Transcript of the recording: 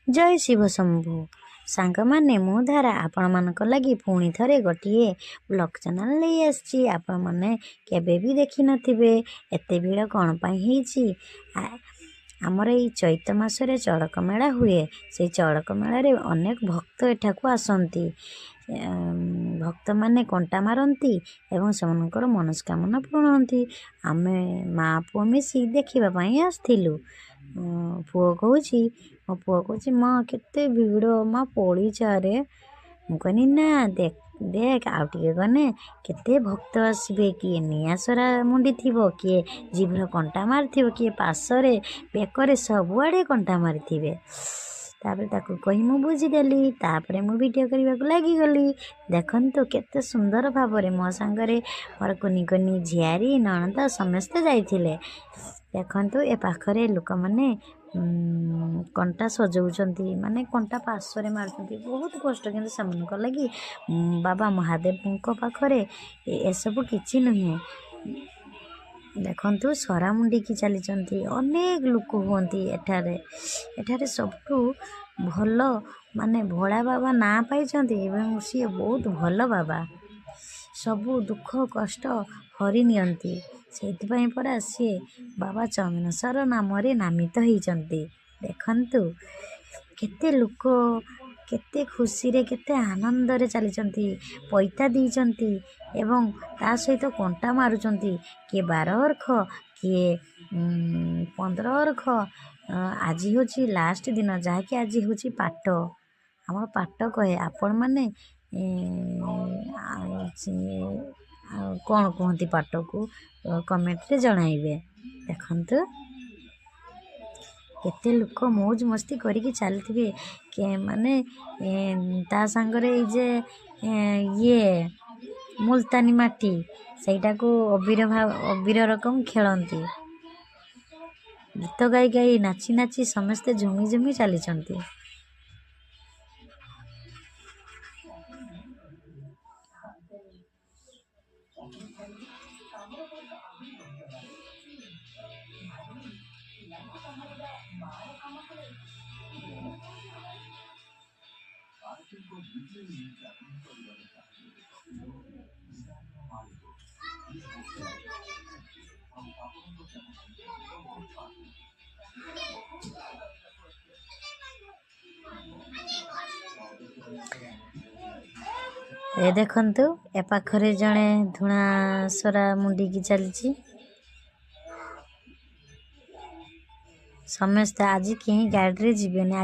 जय शिव शंभु सांग माने मु धारा आपण मानक लगी पुणी थरे गोटे ब्लॉग चैनल नहीं आसी आपण मैंने केबे भी देखी नथिबे एते भीड़ कौन पाई होईची। आमर ये चैत मासरे चड़क मेला हुए से चड़क मेला रे अनेक भक्त एठाकू आसती भक्त माने कंटा मारती एवं सेमानकर मनस्कामना पूर्ण होती। आमे माँ पुओ मिसी देखा आसथिलु। पुओ कहूँ मो पुओ कहूँ माँ केते भिड़ माँ पड़ी चारे मुझे ना देख देख आउटे गने केते भक्त आसबे किए निआसरा मुंडी थी किए जीभर कंटा मारी किए पासरे बेकरे सबुआड़े कंटा मारी तापर ताकू कही मु बुझीदेली तापर मु वीडियो करने को लगिगली। देखंतु केते सुंदर भाव मो सांगरे मोर कुनी कुनी झियारी नणंद समस्ते जाइथिले। देखंतु ए पाखरे लोक माने कंटा सजाऊँच माने कंटा पार्श्वे मार्च बहुत कष्ट कि से लगी बाबा महादेव पाखरे एसबू किसी नुहे। देखंतु सरा मुंडी की चली अनेक लोक हुंती एठारे एठारे सबठू भल माने भोला बाबा ना पाई सी बहुत भल बाबा सबू दुख कष्ट हरि नियंती से परा सी बाबा चंदनेश्वर नाम नामित होती। देखंतु केते लोक केते खुशी रे केते आनंद रे चली पैता दीचंती एवं ता सहित कंटा मारुचंती किए 12 अर्ख किए 15 अर्ख। आज हूँ लास्ट दिन जहाँकि आज हूँ पाट आम पाट कहे आपण मैंने कौन कहती पाट को कमेंट रे जणाइबे। देखंतु केते लोक मौज मस्ती करिकी चलथिबे के माने ता सांगरे जे ये मुल्तानी माटी सेटा को अबीर रकम खेलती गीत गाई गाई नाची नाची समस्ते झुमी झुमी चली। ए देखंतु ए पाखरे जड़े धुणासरा मुंडी की चली समस्ते आज कहीं गाड़ी रे जीवेनी।